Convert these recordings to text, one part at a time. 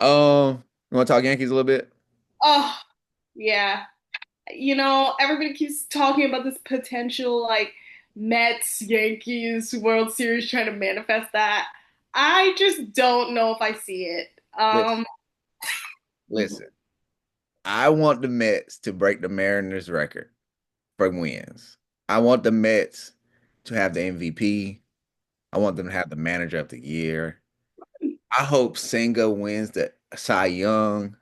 You want to talk Yankees a little bit? Oh, yeah. Everybody keeps talking about this potential like Mets Yankees World Series trying to manifest that. I just don't know if I see it. Listen, listen. I want the Mets to break the Mariners record for wins. I want the Mets to have the MVP. I want them to have the manager of the year. I hope Senga wins the Cy Young.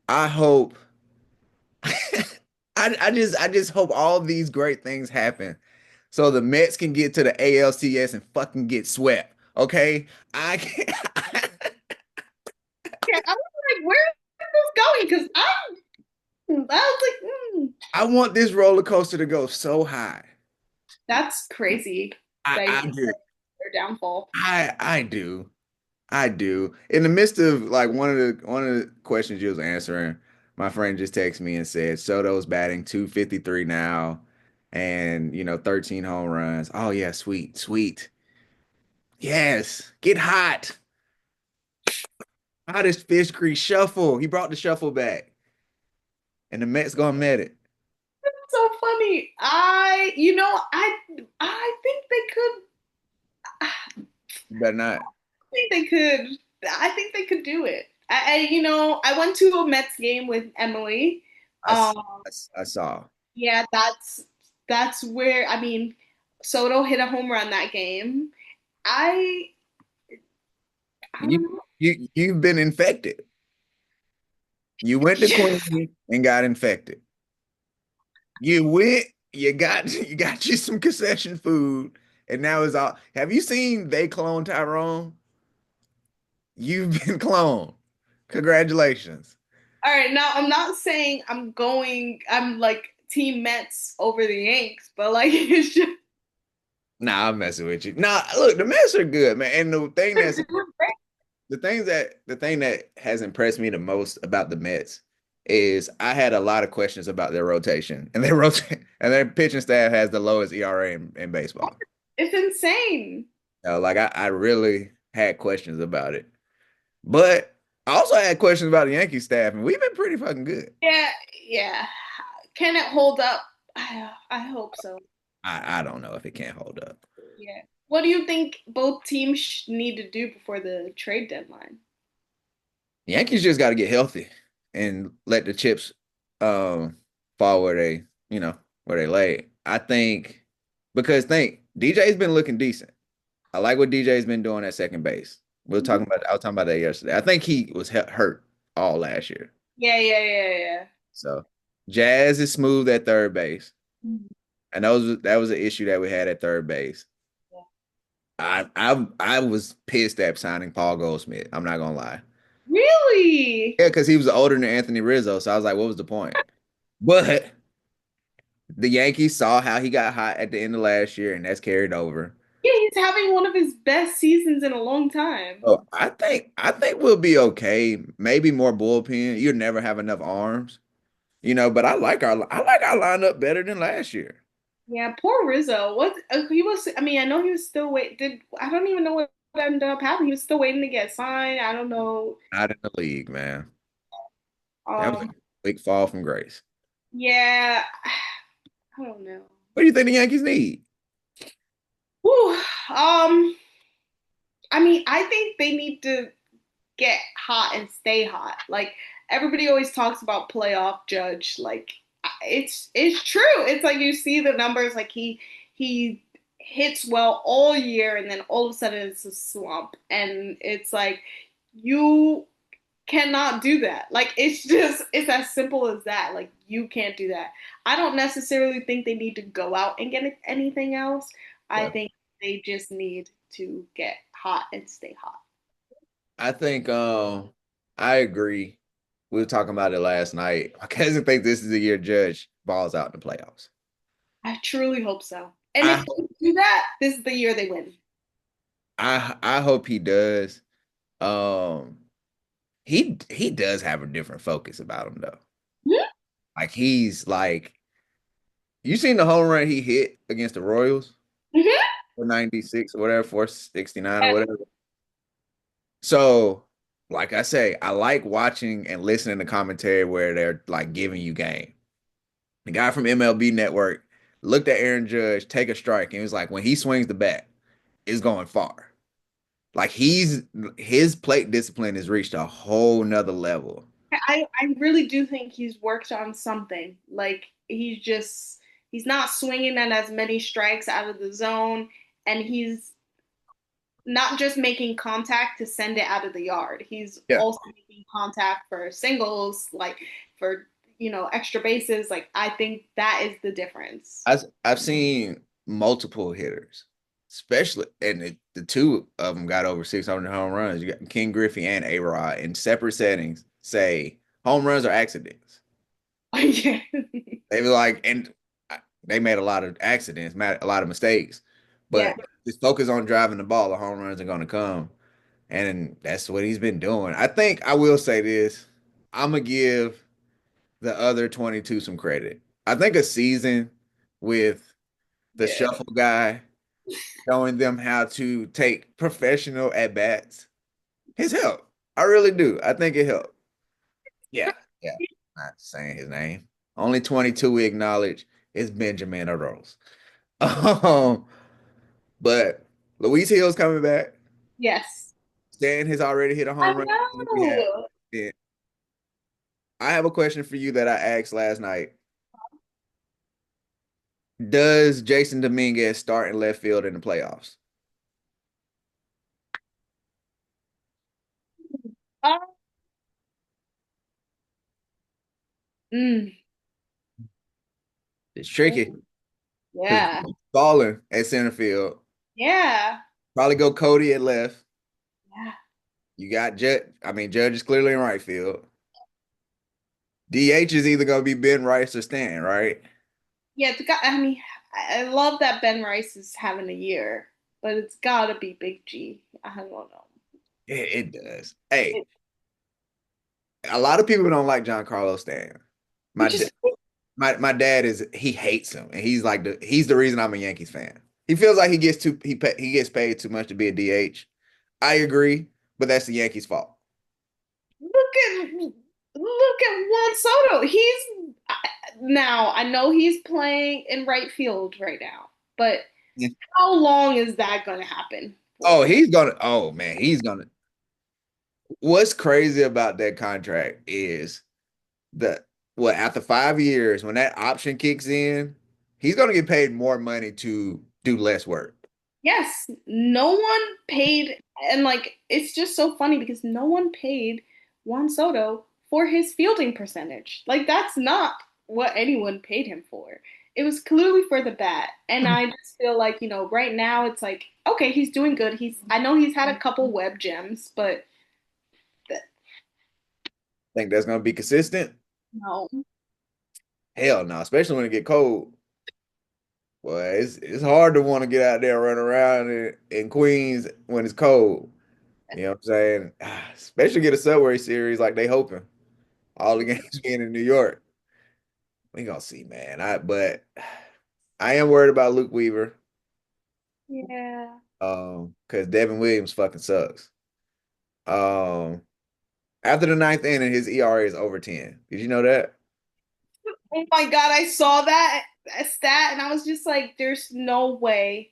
I hope I just hope all these great things happen so the Mets can get to the ALCS and fucking get swept. Okay? I can't Yeah, I was like, where is this going? Because I was like, I want this roller coaster to go so high. that's crazy I that you I think do. that's their downfall. I do. I do. In the midst of like one of the questions you was answering, my friend just texted me and said Soto's batting 253 now and 13 home runs. Oh yeah, sweet, sweet. Yes. Get hot. How does Fish Creek shuffle? He brought the shuffle back. And the Mets gonna met it. So funny. I think they could. Better not. Think they could. I think they could do it. I went to a Mets game with Emily. I, s- Um, I saw. yeah, that's where I mean, Soto hit a home run that game. I I You don't know. you've been infected. You went to Yeah. Queens and got infected. You went, you got you some concession food, and now it's all. Have you seen they clone Tyrone? You've been cloned. Congratulations. All right, now I'm not saying I'm going. I'm like Team Mets over the Yanks, but like it's just Nah, I'm messing with you. Nah, look, the Mets are good, man. And the thing that has impressed me the most about the Mets is I had a lot of questions about their rotation, and their pitching staff has the lowest ERA in baseball. it's insane. Like I really had questions about it. But I also had questions about the Yankee staff, and we've been pretty fucking good. Yeah, yeah. Can it hold up? I hope so. I don't know if it can hold up. Yeah. What do you think both teams need to do before the trade deadline? The Yankees just got to get healthy and let the chips um fall where they lay. I think because think DJ's been looking decent. I like what DJ's been doing at second base. I was talking about that yesterday. I think he was hurt all last year. Yeah, yeah, yeah, yeah. So Jazz is smooth at third base. Mhm. And that was an issue that we had at third base. I was pissed at signing Paul Goldschmidt. I'm not gonna lie. Really? Yeah, because he was older than Anthony Rizzo. So I was like, what was the point? But the Yankees saw how he got hot at the end of last year, and that's carried over. Yeah, he's having one of his best seasons in a long time. So I think we'll be okay. Maybe more bullpen. You'll never have enough arms. But I like our lineup better than last year. Yeah, poor Rizzo. What he was? I mean, I know he was still wait. Did I don't even know what ended up happening. He was still waiting to get signed. I don't know. Not in the league, man. That was a Um, big fall from grace. yeah, I don't know. What do you think the Yankees need? Whew. Um, I mean, I think they need to get hot and stay hot. Like everybody always talks about playoff Judge. Like it's true. It's like you see the numbers. Like he hits well all year, and then all of a sudden it's a slump, and it's like you cannot do that. Like it's as simple as that. Like you can't do that. I don't necessarily think they need to go out and get anything else. I Yeah. think they just need to get hot and stay hot. I think I agree. We were talking about it last night. My cousin thinks this is the year Judge balls out in the playoffs. I truly hope so. And if I they do that, this is the year they win. I hope he does. Um he does have a different focus about him though. Like he's like you seen the home run he hit against the Royals Mm-hmm. for 96 or whatever, 469 or whatever. So like I say, I like watching and listening to commentary where they're like giving you game. The guy from MLB Network looked at Aaron Judge take a strike and he was like, when he swings the bat, it's going far. Like his plate discipline has reached a whole nother level. I really do think he's worked on something. Like he's not swinging at as many strikes out of the zone, and he's not just making contact to send it out of the yard. He's Yeah. also making contact for singles, like for extra bases. Like I think that is the difference. I've seen multiple hitters, especially and the two of them got over 600 home runs. You got King Griffey and A-Rod in separate settings say home runs are accidents. Yeah, They were like, and they made a lot of accidents, made a lot of mistakes, yeah, but just focus on driving the ball. The home runs are going to come, and that's what he's been doing. I think I will say this: I'm gonna give the other 22 some credit. I think a season with the yeah, shuffle guy showing them how to take professional at bats has helped. I really do. I think it helped. Yeah, yeah. Not saying his name. Only 22 we acknowledge is Benjamin Rose. Um, but Luis Hill's coming back. yes. Stan has already hit a I home run. We have. know. Yeah. I have a question for you that I asked last night. Does Jason Dominguez start in left field in the playoffs? Uh, mm, It's tricky because yeah, balling at center field. yeah, Probably go Cody at left. yeah. You got Judge. I mean, Judge is clearly in right field. DH is either going to be Ben Rice or Stan, right? Yeah, the guy. I mean, I love that Ben Rice is having a year, but it's gotta be Big G. I don't know. It does. Hey, It, a lot of people don't like John Carlos Stan. My which da- is my dad is he hates him, and he's the reason I'm a Yankees fan. He feels like he gets paid too much to be a DH. I agree, but that's the Yankees' fault. look at Juan Soto. Now I know he's playing in right field right now, but Yeah. how long is that going to happen Oh, for? he's gonna. Oh man, he's gonna. What's crazy about that contract is the what after 5 years when that option kicks in, he's gonna get paid more money to do less work. Yes, no one paid, and like it's just so funny because no one paid Juan Soto for his fielding percentage. Like that's not what anyone paid him for. It was clearly for the bat, and I just feel like right now it's like okay, he's doing good. I know he's had a couple web gems, but Think that's gonna be consistent? no. Hell no, especially when it get cold. Well, it's hard to want to get out there and run around in Queens when it's cold. You know what I'm saying? Especially get a Subway series like they hoping. All the games being in New York. We gonna see, man. But I am worried about Luke Weaver. Yeah. Because Devin Williams fucking sucks. Um, after the ninth inning, his ERA is over 10. Did you know that? Oh my God, I saw that stat, and I was just like, "There's no way."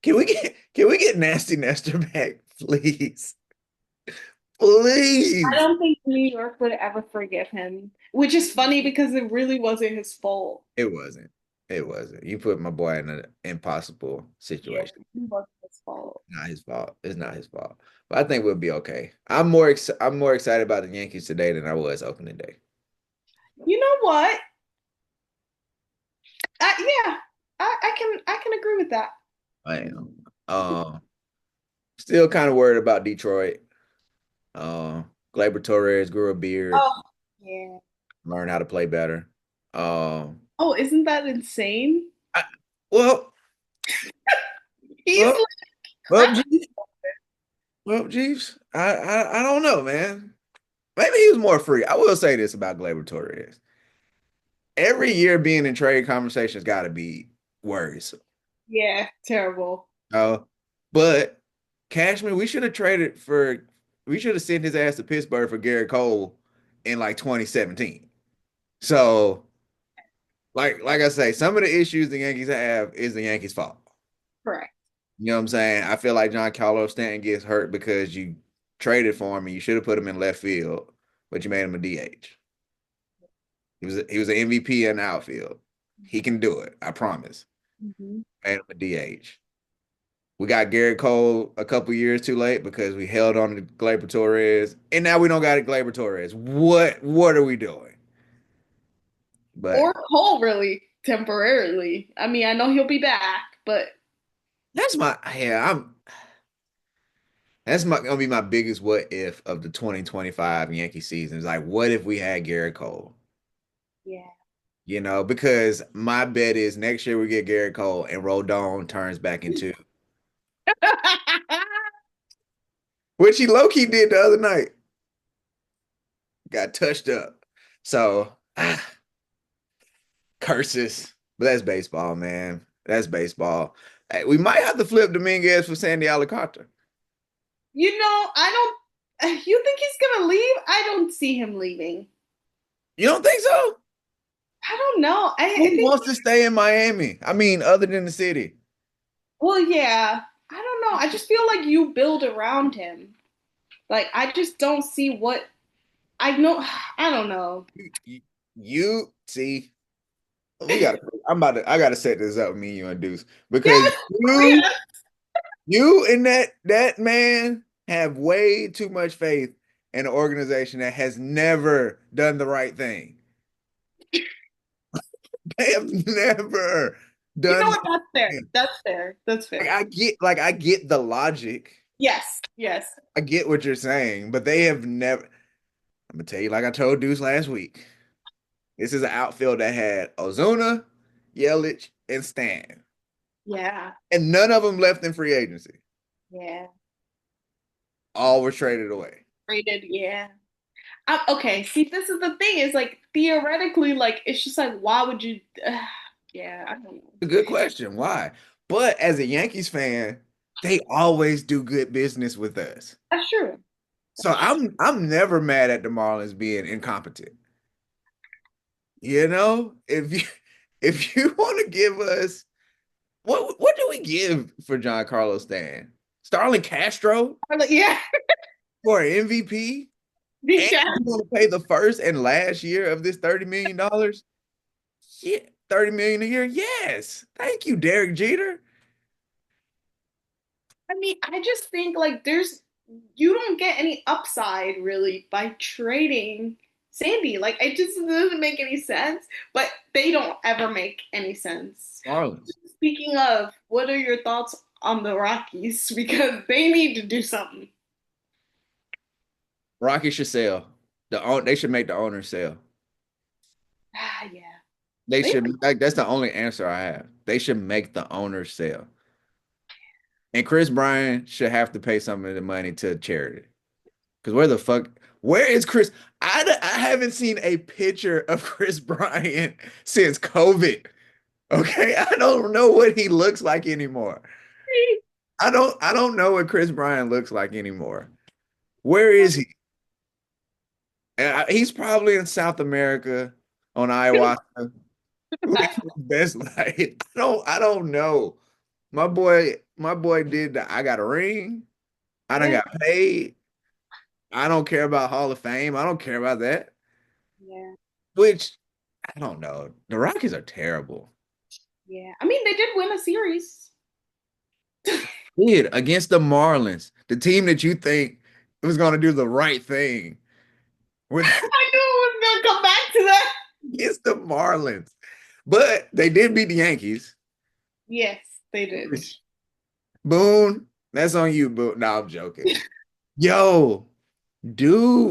Can we get Nasty Nestor back, please? I Please. don't think New York would ever forgive him, which is funny because it really wasn't his fault. It wasn't. It wasn't. You put my boy in an impossible Yeah, situation. it wasn't his fault. Not his fault. It's not his fault. But I think we'll be okay. I'm more excited about the Yankees today than I was opening day. You know what? Yeah, I can agree with that. I am. Still kind of worried about Detroit. Gleyber Torres grew a beard, Oh, yeah. learned how to play better. Um, Oh, isn't that insane? I, well, He's well, like well, crap. Jeeves, well, Jeeves, I don't know, man. Maybe he was more free. I will say this about Gleyber Torres. Every year being in trade conversations got to be worrisome. Yeah, terrible. Uh, but Cashman, we should have traded for we should have sent his ass to Pittsburgh for Garrett Cole in like 2017. So, like I say, some of the issues the Yankees have is the Yankees' fault. Correct. You know what I'm saying? I feel like John Carlos Stanton gets hurt because you traded for him and you should have put him in left field, but you made him a DH. He was an MVP in the outfield. He can do it. I promise. Mm-hmm. Made him a DH. We got Garrett Cole a couple years too late because we held on to Gleyber Torres, and now we don't got a Gleyber Torres. What are we doing? But Or Cole, really, temporarily. I mean, I know he'll be back, but that's my yeah. That's gonna be my biggest what if of the 2025 Yankee season. Is like, what if we had Garrett Cole? yeah. Because my bet is next year we get Garrett Cole and Rodon turns back into which he low key did the other night. Got touched up. So curses. But that's baseball, man. That's baseball. Hey, we might have to flip Dominguez for Sandy Alcantara. I don't. You think he's gonna leave? I don't see him leaving. You don't think so? I don't know. I Who think. wants to stay in Miami? I mean, other than the city. Well, yeah. I don't know. I just feel like you build around him. Like I just don't see what I know. I don't know. You see, we got. I gotta set this up with me, you and Deuce, because Yes, you, Maria. you and that man have way too much faith in an organization that has never done the right thing. They have never You know done what? That's fair. something. That's fair. That's fair. I get the logic. Yes. Yes. I get what you're saying, but they have never. I'm gonna tell you, like I told Deuce last week. This is an outfield that had Ozuna, Yelich, and Stan, Yeah. and none of them left in free agency. Yeah. All were traded away. Rated. Yeah. Okay. See, this is the thing. Is like theoretically, like it's just like, why would you? Yeah. I don't know. A good question. Why? But as a Yankees fan, they always do good business with us. That's true. So I'm never mad at the Marlins being incompetent. If you if you want to give us what do we give for John Carlos Stan? Starlin Castro I'm like, yeah. for an MVP? And Yeah. you want to pay the first and last year of this $30 million? Yeah, 30 million a year. Yes. Thank you, Derek Jeter. I mean, I just think like you don't get any upside really by trading Sandy. Like it just doesn't make any sense, but they don't ever make any sense. Marlins. Speaking of, what are your thoughts on the Rockies? Because they need to do something. Rocky should sell. They should make the owner sell. Ah, yeah. They They, should like that's the only answer I have. They should make the owner sell. And Chris Bryan should have to pay some of the money to charity. Because where is Chris? I haven't seen a picture of Chris Bryant since COVID. Okay. I don't know what he looks like anymore. I don't know what Chris Bryant looks like anymore. Where is he? He's probably in South America on ayahuasca. Living his best life. I don't know. My boy did I got a ring. I done yeah, got paid. I don't care about Hall of Fame. I don't care about that. yeah, Which I don't know. The Rockies are terrible. yeah. I mean, they did win a series. Did against the Marlins, the team that you think was going to do the right thing with I knew it was gonna come back to that. against the Marlins. But they did beat the Yankees. Yes, they did. Boone, that's on you, Boone. No, I'm joking. Yo, dude.